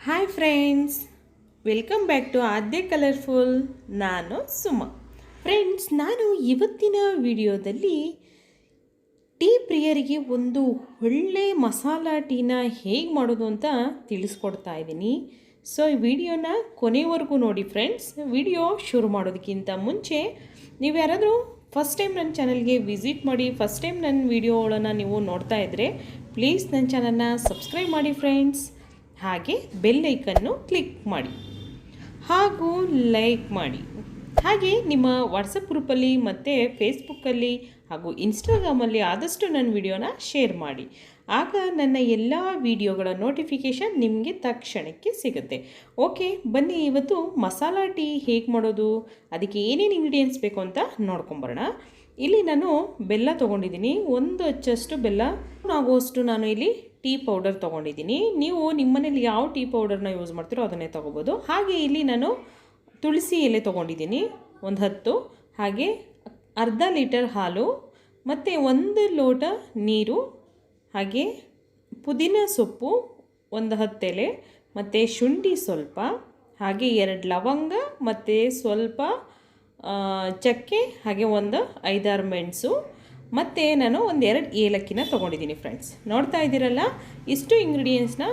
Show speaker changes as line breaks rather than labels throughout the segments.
Hi friends, welcome back to Aadya colourful. ನಾನು Suma. Friends, ನಾನು ಇವತ್ತಿನ ವಿಡಿಯೋದಲ್ಲಿ ಟೀ ಪ್ರಿಯರಿಗೆ ಒಂದು ಒಳ್ಳೆ ಮಸಾಲ ಟೀನ ಹೇಗೆ ಮಾಡೋದು ಅಂತ ತಿಳಿಸ್ಕೊಡ್ತಾ ಇದ್ದೀನಿ. ಸೊ ಈ ವಿಡಿಯೋನ ಕೊನೆವರೆಗೂ ನೋಡಿ ಫ್ರೆಂಡ್ಸ್. ವಿಡಿಯೋ ಶುರು ಮಾಡೋದಕ್ಕಿಂತ ಮುಂಚೆ ನೀವು ಯಾರಾದರೂ ಫಸ್ಟ್ ಟೈಮ್ ನನ್ನ ಚಾನಲ್ಗೆ ವಿಸಿಟ್ ಮಾಡಿ, ಫಸ್ಟ್ ಟೈಮ್ ನನ್ನ ವಿಡಿಯೋಗಳನ್ನು ನೀವು ನೋಡ್ತಾ ಇದ್ದರೆ ಪ್ಲೀಸ್ ನನ್ನ ಚಾನಲ್ನ ಸಬ್ಸ್ಕ್ರೈಬ್ ಮಾಡಿ ಫ್ರೆಂಡ್ಸ್. ಹಾಗೆ ಬೆಲ್ ಐಕನ್ನು ಕ್ಲಿಕ್ ಮಾಡಿ ಹಾಗೂ ಲೈಕ್ ಮಾಡಿ. ಹಾಗೆ ನಿಮ್ಮ ವಾಟ್ಸಪ್ ಗ್ರೂಪಲ್ಲಿ ಮತ್ತು ಫೇಸ್ಬುಕ್ಕಲ್ಲಿ ಹಾಗೂ ಇನ್ಸ್ಟಾಗ್ರಾಮಲ್ಲಿ ಆದಷ್ಟು ನನ್ನ ವಿಡಿಯೋನ ಶೇರ್ ಮಾಡಿ. ಆಗ ನನ್ನ ಎಲ್ಲ ವಿಡಿಯೋಗಳ ನೋಟಿಫಿಕೇಷನ್ ನಿಮಗೆ ತಕ್ಷಣಕ್ಕೆ ಸಿಗುತ್ತೆ. ಓಕೆ, ಬನ್ನಿ ಇವತ್ತು ಮಸಾಲ ಟೀ ಹೇಗೆ ಮಾಡೋದು, ಅದಕ್ಕೆ ಏನೇನು ಇಂಗ್ರೀಡಿಯೆಂಟ್ಸ್ ಬೇಕು ಅಂತ ನೋಡ್ಕೊಂಬರೋಣ. ಇಲ್ಲಿ ನಾನು ಬೆಲ್ಲ ತೊಗೊಂಡಿದ್ದೀನಿ, ಒಂದು ಅಚ್ಚಷ್ಟು ಬೆಲ್ಲ ಆಗುವಷ್ಟು ನಾನು ಇಲ್ಲಿ ಟೀ ಪೌಡರ್ ತೊಗೊಂಡಿದ್ದೀನಿ. ನೀವು ನಿಮ್ಮನೇಲಿ ಯಾವ ಟೀ ಪೌಡರ್ನ ಯೂಸ್ ಮಾಡ್ತೀರೋ ಅದನ್ನೇ ತೊಗೋಬೋದು. ಹಾಗೆ ಇಲ್ಲಿ ನಾನು ತುಳಸಿ ಎಲೆ ತೊಗೊಂಡಿದ್ದೀನಿ ಒಂದು 10, ಹಾಗೆ ಅರ್ಧ ಲೀಟರ್ ಹಾಲು, ಮತ್ತು 1 ಲೋಟ ನೀರು, ಹಾಗೆ ಪುದೀನ ಸೊಪ್ಪು ಒಂದು 10 ಎಲೆ, ಮತ್ತು ಶುಂಠಿ ಸ್ವಲ್ಪ, ಹಾಗೆ 2 ಲವಂಗ, ಮತ್ತು ಸ್ವಲ್ಪ ಚಕ್ಕೆ, ಹಾಗೆ ಒಂದು 5-6 ಮೆಣಸು, ಮತ್ತು ನಾನು ಒಂದು 2 ಏಲಕ್ಕಿನ ತೊಗೊಂಡಿದ್ದೀನಿ. ಫ್ರೆಂಡ್ಸ್, ನೋಡ್ತಾ ಇದ್ದೀರಲ್ಲ, ಇಷ್ಟು ಇಂಗ್ರೀಡಿಯೆಂಟ್ಸ್ನ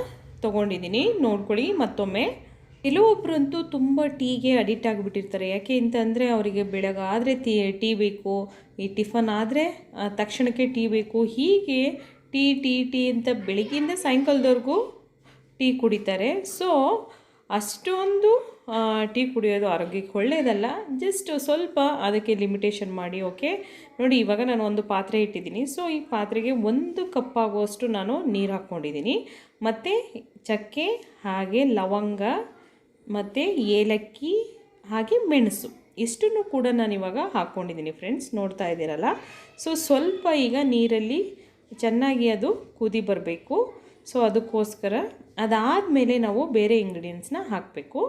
ತೊಗೊಂಡಿದ್ದೀನಿ. ನೋಡ್ಕೊಳ್ಳಿ ಮತ್ತೊಮ್ಮೆ. ಕೆಲವೊಬ್ಬರಂತೂ ತುಂಬ ಟೀಗೆ ಅಡಿಕ್ಟ್ ಆಗಿಬಿಟ್ಟಿರ್ತಾರೆ. ಯಾಕೆ ಅಂತಂದರೆ ಅವರಿಗೆ ಬೆಳಗಾದರೆ ಟೀ ಬೇಕು, ಈ ಟಿಫನ್ ಆದರೆ ತಕ್ಷಣಕ್ಕೆ ಟೀ ಬೇಕು. ಹೀಗೆ ಟೀ ಟೀ ಟೀ ಅಂತ ಬೆಳಗ್ಗಿಂದ ಸಾಯಂಕಾಲದವರೆಗೂ ಟೀ ಕುಡಿತಾರೆ. ಸೊ ಅಷ್ಟೊಂದು ಟೀ ಕುಡಿಯೋದು ಆರೋಗ್ಯಕ್ಕೆ ಒಳ್ಳೆಯದಲ್ಲ. ಜಸ್ಟ್ ಸ್ವಲ್ಪ ಅದಕ್ಕೆ ಲಿಮಿಟೇಷನ್ ಮಾಡಿ. ಓಕೆ ನೋಡಿ, ಇವಾಗ ನಾನು ಒಂದು ಪಾತ್ರೆ ಇಟ್ಟಿದ್ದೀನಿ. ಸೊ ಈ ಪಾತ್ರೆಗೆ 1 ಕಪ್ ಆಗುವಷ್ಟು ನಾನು ನೀರು ಹಾಕ್ಕೊಂಡಿದ್ದೀನಿ, ಮತ್ತು ಚಕ್ಕೆ, ಹಾಗೆ ಲವಂಗ, ಮತ್ತು ಏಲಕ್ಕಿ, ಹಾಗೆ ಮೆಣಸು, ಇಷ್ಟನ್ನು ಕೂಡ ನಾನು ಇವಾಗ ಹಾಕ್ಕೊಂಡಿದ್ದೀನಿ. ಫ್ರೆಂಡ್ಸ್, ನೋಡ್ತಾ ಇದ್ದೀರಲ್ಲ. ಸೊ ಸ್ವಲ್ಪ ಈಗ ನೀರಲ್ಲಿ ಚೆನ್ನಾಗಿ ಅದು ಕುದಿ ಬರಬೇಕು. ಸೊ ಅದಕ್ಕೋಸ್ಕರ ಅದಾದಮೇಲೆ ನಾವು ಬೇರೆ ಇಂಗ್ರೀಡಿಯೆಂಟ್ಸ್ನ ಹಾಕಬೇಕು.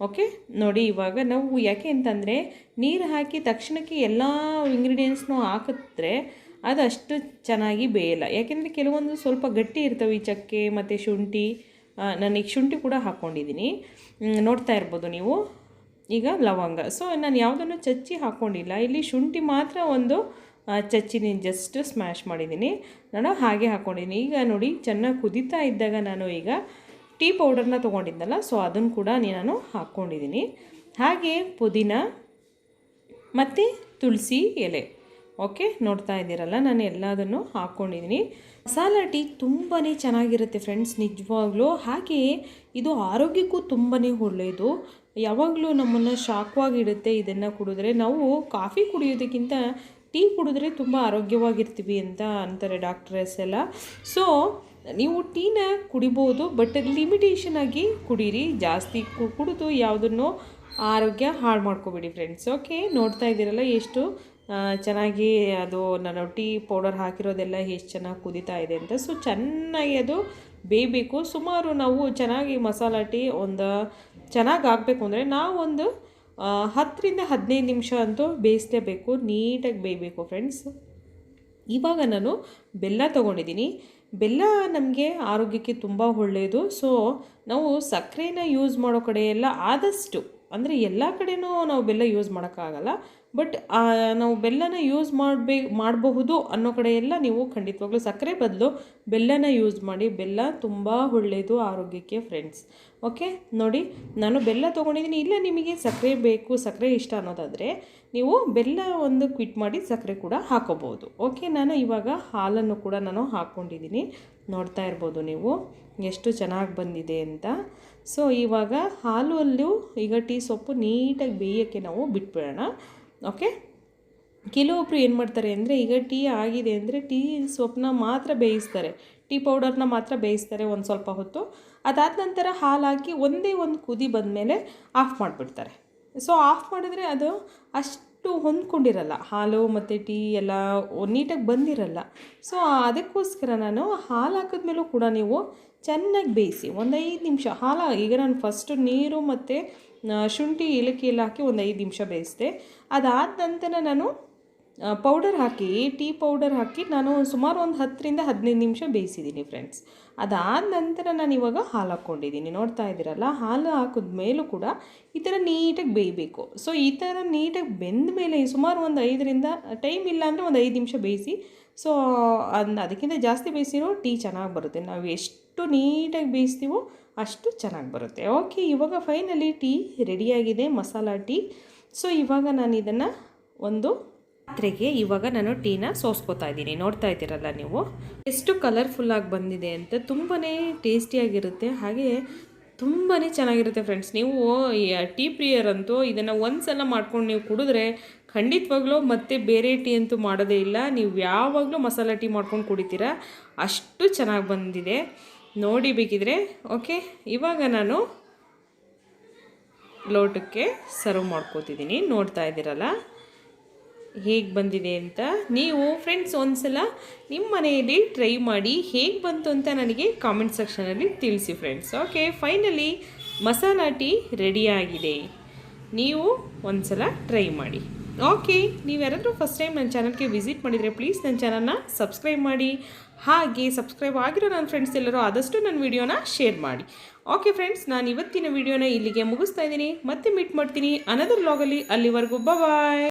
ಓಕೆ ನೋಡಿ, ಇವಾಗ ನಾವು ಯಾಕೆ ಅಂತಂದರೆ ನೀರು ಹಾಕಿ ತಕ್ಷಣಕ್ಕೆ ಎಲ್ಲ ಇಂಗ್ರೀಡಿಯೆಂಟ್ಸ್ನೂ ಹಾಕಿದ್ರೆ ಅದು ಅಷ್ಟು ಚೆನ್ನಾಗಿ ಬೇಯಲ್ಲ. ಯಾಕೆಂದರೆ ಕೆಲವೊಂದು ಸ್ವಲ್ಪ ಗಟ್ಟಿ ಇರ್ತವೆ, ಈ ಚಕ್ಕೆ ಮತ್ತು ಶುಂಠಿ. ನಾನೀಗ ಶುಂಠಿ ಕೂಡ ಹಾಕ್ಕೊಂಡಿದ್ದೀನಿ, ನೋಡ್ತಾ ಇರ್ಬೋದು ನೀವು. ಈಗ ಲವಂಗ, ಸೊ ನಾನು ಯಾವುದನ್ನು ಚಚ್ಚಿ ಹಾಕ್ಕೊಂಡಿಲ್ಲ. ಇಲ್ಲಿ ಶುಂಠಿ ಮಾತ್ರ ಒಂದು ಚಚ್ಚಿನಿ, ಜಸ್ಟ್ ಸ್ಮ್ಯಾಶ್ ಮಾಡಿದ್ದೀನಿ ನಾನು, ಹಾಗೆ ಹಾಕ್ಕೊಂಡಿದ್ದೀನಿ. ಈಗ ನೋಡಿ, ಚೆನ್ನಾಗಿ ಕುದೀತಾ ಇದ್ದಾಗ ನಾನು ಈಗ ಟೀ ಪೌಡರ್ನ ತೊಗೊಂಡಿದ್ದಲ್ಲ, ಸೊ ಅದನ್ನು ಕೂಡ ನಾನು ಹಾಕ್ಕೊಂಡಿದ್ದೀನಿ. ಹಾಗೆ ಪುದೀನ ಮತ್ತು ತುಳಸಿ ಎಲೆ. ಓಕೆ, ನೋಡ್ತಾ ಇದ್ದೀರಲ್ಲ, ನಾನು ಎಲ್ಲದನ್ನು ಹಾಕ್ಕೊಂಡಿದ್ದೀನಿ. ಮಸಾಲ ಟೀ ತುಂಬಾ ಚೆನ್ನಾಗಿರುತ್ತೆ ಫ್ರೆಂಡ್ಸ್, ನಿಜವಾಗ್ಲೂ. ಹಾಗೆ ಇದು ಆರೋಗ್ಯಕ್ಕೂ ತುಂಬಾ ಒಳ್ಳೆಯದು. ಯಾವಾಗಲೂ ನಮ್ಮನ್ನು ಶಾಖವಾಗಿಡುತ್ತೆ ಇದನ್ನು ಕುಡಿದ್ರೆ. ನಾವು ಕಾಫಿ ಕುಡಿಯೋದಕ್ಕಿಂತ ಟೀ ಕುಡಿದ್ರೆ ತುಂಬ ಆರೋಗ್ಯವಾಗಿರ್ತೀವಿ ಅಂತ ಅಂತಾರೆ ಡಾಕ್ಟರ್ಸ್ ಎಲ್ಲ. ಸೊ ನೀವು ಟೀನ ಕುಡಿಬೋದು, ಬಟ್ ಲಿಮಿಟೇಷನ್ ಆಗಿ ಕುಡೀರಿ. ಜಾಸ್ತಿ ಕುಡಿದು ಯಾವುದನ್ನು ಆರೋಗ್ಯ ಹಾಳು ಮಾಡ್ಕೊಬೇಡಿ ಫ್ರೆಂಡ್ಸ್. ಓಕೆ, ನೋಡ್ತಾ ಇದ್ದೀರಲ್ಲ ಎಷ್ಟು ಚೆನ್ನಾಗಿ ಅದು ನಾನು ಟೀ ಪೌಡರ್ ಹಾಕಿರೋದೆಲ್ಲ ಎಷ್ಟು ಚೆನ್ನಾಗಿ ಕುದೀತಾ ಇದೆ ಅಂತ. ಸೊ ಚೆನ್ನಾಗಿ ಅದು ಬೇಯಬೇಕು. ಸುಮಾರು ನಾವು ಚೆನ್ನಾಗಿ ಮಸಾಲ ಟೀ ಒಂದು ಚೆನ್ನಾಗಿ ಆಗಬೇಕು ಅಂದರೆ ನಾವು ಒಂದು 10ರಿಂದ 15 ನಿಮಿಷ ಅಂತೂ ಬೇಯಿಸಲೇಬೇಕು, ನೀಟಾಗಿ ಬೇಯಬೇಕು ಫ್ರೆಂಡ್ಸ್. ಇವಾಗ ನಾನು ಬೆಲ್ಲ ತೊಗೊಂಡಿದ್ದೀನಿ. ಬೆಲ್ಲ ನಮಗೆ ಆರೋಗ್ಯಕ್ಕೆ ತುಂಬ ಒಳ್ಳೆಯದು. ಸೊ ನಾವು ಸಕ್ಕರೆನ ಯೂಸ್ ಮಾಡೋ ಕಡೆ ಎಲ್ಲ ಆದಷ್ಟು, ಅಂದರೆ ಎಲ್ಲ ಕಡೆಯೂ ನಾವು ಬೆಲ್ಲ ಯೂಸ್ ಮಾಡೋಕ್ಕಾಗಲ್ಲ, ಬಟ್ ನಾವು ಬೆಲ್ಲನ ಯೂಸ್ ಮಾಡಬಹುದು ಅನ್ನೋ ಕಡೆ ಎಲ್ಲ ನೀವು ಖಂಡಿತವಾಗ್ಲೂ ಸಕ್ಕರೆ ಬದಲು ಬೆಲ್ಲನ ಯೂಸ್ ಮಾಡಿ. ಬೆಲ್ಲ ತುಂಬ ಒಳ್ಳೆಯದು ಆರೋಗ್ಯಕ್ಕೆ ಫ್ರೆಂಡ್ಸ್. ಓಕೆ ನೋಡಿ, ನಾನು ಬೆಲ್ಲ ತೊಗೊಂಡಿದ್ದೀನಿ. ಇಲ್ಲ ನಿಮಗೆ ಸಕ್ಕರೆ ಬೇಕು, ಸಕ್ಕರೆ ಇಷ್ಟ ಅನ್ನೋದಾದರೆ ನೀವು ಬೆಲ್ಲ ಒಂದು ಕ್ವಿಟ್ ಮಾಡಿ ಸಕ್ಕರೆ ಕೂಡ ಹಾಕೋಬೋದು. ಓಕೆ, ನಾನು ಇವಾಗ ಹಾಲನ್ನು ಕೂಡ ನಾನು ಹಾಕ್ಕೊಂಡಿದ್ದೀನಿ. ನೋಡ್ತಾ ಇರ್ಬೋದು ನೀವು ಎಷ್ಟು ಚೆನ್ನಾಗಿ ಬಂದಿದೆ ಅಂತ. ಸೊ ಇವಾಗ ಹಾಲಲ್ಲೂ ಈಗ ಟೀ ಸೊಪ್ಪು ನೀಟಾಗಿ ಬೇಯೋಕ್ಕೆ ನಾವು ಬಿಟ್ಬಿಡೋಣ. ಓಕೆ, ಕೆಲವೊಬ್ಬರು ಏನು ಮಾಡ್ತಾರೆ ಅಂದರೆ, ಈಗ ಟೀ ಆಗಿದೆ ಅಂದರೆ ಟೀ ಸೊಪ್ಪನ್ನ ಮಾತ್ರ ಬೇಯಿಸ್ತಾರೆ, ಟೀ ಪೌಡರ್ನ ಮಾತ್ರ ಬೇಯಿಸ್ತಾರೆ ಒಂದು ಸ್ವಲ್ಪ ಹೊತ್ತು. ಅದಾದ ನಂತರ ಹಾಲು ಹಾಕಿ ಒಂದೇ ಒಂದು ಕುದಿ ಬಂದಮೇಲೆ ಆಫ್ ಮಾಡಿಬಿಡ್ತಾರೆ. ಸೊ ಆಫ್ ಮಾಡಿದ್ರೆ ಅದು ಅಷ್ಟು ಹೊಂದ್ಕೊಂಡಿರಲ್ಲ, ಹಾಲು ಮತ್ತು ಟೀ ಎಲ್ಲ ನೀಟಾಗಿ ಬಂದಿರಲ್ಲ. ಸೊ ಅದಕ್ಕೋಸ್ಕರ ನಾನು ಹಾಲು ಹಾಕಿದ್ಮೇಲೂ ಕೂಡ ನೀವು ಚೆನ್ನಾಗಿ ಬೇಯಿಸಿ ಒಂದು 5 ನಿಮಿಷ. ಈಗ ನಾನು ಫಸ್ಟು ನೀರು ಮತ್ತು ಶುಂಠಿ ಏಲಕ್ಕಿ ಎಲ್ಲ ಹಾಕಿ ಒಂದು 5 ನಿಮಿಷ ಬೇಯಿಸಿದೆ. ಅದಾದ ನಂತರ ನಾನು ಪೌಡರ್ ಹಾಕಿ ಟೀ ಪೌಡರ್ ಹಾಕಿ ನಾನು ಸುಮಾರು ಒಂದು 10ರಿಂದ 15 ನಿಮಿಷ ಬೇಯಿಸಿದ್ದೀನಿ ಫ್ರೆಂಡ್ಸ್. ಅದಾದ ನಂತರ ನಾನು ಇವಾಗ ಹಾಲು ಹಾಕ್ಕೊಂಡಿದ್ದೀನಿ. ನೋಡ್ತಾ ಇದ್ದೀರಲ್ಲ, ಹಾಲು ಹಾಕಿದ ಮೇಲೂ ಕೂಡ ಈ ಥರ ನೀಟಾಗಿ ಬೇಯಬೇಕು. ಸೊ ಈ ಥರ ನೀಟಾಗಿ ಬೆಂದ ಮೇಲೆ ಸುಮಾರು ಒಂದು 5ರಿಂದ ಟೈಮ್ ಇಲ್ಲ ಅಂದರೆ ಒಂದು 5 ನಿಮಿಷ ಬೇಯಿಸಿ. ಸೊ ಅದಕ್ಕಿಂತ ಜಾಸ್ತಿ ಬೇಯಿಸಿರೋ ಟೀ ಚೆನ್ನಾಗಿ ಬರುತ್ತೆ. ನಾವು ಎಷ್ಟು ನೀಟಾಗಿ ಬೇಯಿಸ್ತೀವೋ ಅಷ್ಟು ಚೆನ್ನಾಗಿ ಬರುತ್ತೆ. ಓಕೆ, ಇವಾಗ ಫೈನಲಿ ಟೀ ರೆಡಿಯಾಗಿದೆ, ಮಸಾಲ ಟೀ. ಸೊ ಇವಾಗ ನಾನು ಇದನ್ನು ಒಂದು ಪಾತ್ರೆಗೆ ಇವಾಗ ನಾನು ಟೀನ ಸೋಸ್ಕೋತಾ ಇದ್ದೀನಿ. ನೋಡ್ತಾ ಇದ್ದೀರಲ್ಲ ನೀವು ಎಷ್ಟು ಕಲರ್ಫುಲ್ಲಾಗಿ ಬಂದಿದೆ ಅಂತ. ತುಂಬಾ ಟೇಸ್ಟಿಯಾಗಿರುತ್ತೆ, ಹಾಗೆ ತುಂಬಾ ಚೆನ್ನಾಗಿರುತ್ತೆ ಫ್ರೆಂಡ್ಸ್. ನೀವು ಟೀ ಪ್ರಿಯರಂತೂ ಇದನ್ನು ಒಂದು ಸಲ ಮಾಡ್ಕೊಂಡು ನೀವು ಕುಡಿದ್ರೆ ಖಂಡಿತವಾಗ್ಲೂ ಮತ್ತೆ ಬೇರೆ ಟೀ ಅಂತೂ ಮಾಡೋದೇ ಇಲ್ಲ. ನೀವು ಯಾವಾಗಲೂ ಮಸಾಲ ಟೀ ಮಾಡ್ಕೊಂಡು ಕುಡಿತೀರಾ, ಅಷ್ಟು ಚೆನ್ನಾಗಿ ಬಂದಿದೆ. ನೋಡಿ ಬೇಕಿದ್ರೆ. ಓಕೆ, ಇವಾಗ ನಾನು ಲೋಟಕ್ಕೆ ಸರ್ವ್ ಮಾಡ್ಕೋತಿದ್ದೀನಿ. ನೋಡ್ತಾ ಇದ್ದೀರಲ್ಲ ಹೇಗೆ ಬಂದಿದೆ ಅಂತ. ನೀವು ಫ್ರೆಂಡ್ಸ್ ಒಂದ್ಸಲ ನಿಮ್ಮ ಮನೆಯಲ್ಲಿ ಟ್ರೈ ಮಾಡಿ ಹೇಗೆ ಬಂತು ಅಂತ ನನಗೆ ಕಾಮೆಂಟ್ ಸೆಕ್ಷನಲ್ಲಿ ತಿಳಿಸಿ friends. Okay, finally masala tea ರೆಡಿಯಾಗಿದೆ. ನೀವು ಒಂದ್ಸಲ ಟ್ರೈ ಮಾಡಿ. ಓಕೆ, ನೀವು ಯಾರಾದರೂ ಫಸ್ಟ್ ಟೈಮ್ ನನ್ನ ಚಾನಲ್ಗೆ ವಿಸಿಟ್ ಮಾಡಿದರೆ ಪ್ಲೀಸ್ ನನ್ನ ಚಾನಲ್ನ ಸಬ್ಸ್ಕ್ರೈಬ್ ಮಾಡಿ. ಹಾಗೆ ಸಬ್ಸ್ಕ್ರೈಬ್ ಆಗಿರೋ ನನ್ನ ಫ್ರೆಂಡ್ಸ್ ಎಲ್ಲರೂ ಆದಷ್ಟು ನನ್ನ ವಿಡಿಯೋನ ಶೇರ್ ಮಾಡಿ. ಓಕೆ ಫ್ರೆಂಡ್ಸ್, ನಾನು ಇವತ್ತಿನ ವಿಡಿಯೋನ ಇಲ್ಲಿಗೆ ಮುಗಿಸ್ತಾ ಇದ್ದೀನಿ. ಮತ್ತೆ ಮೀಟ್ ಮಾಡ್ತೀನಿ ಅನದರ್ ವ್ಲಾಗಲ್ಲಿ. ಅಲ್ಲಿವರೆಗೂ ಬಾಯ್.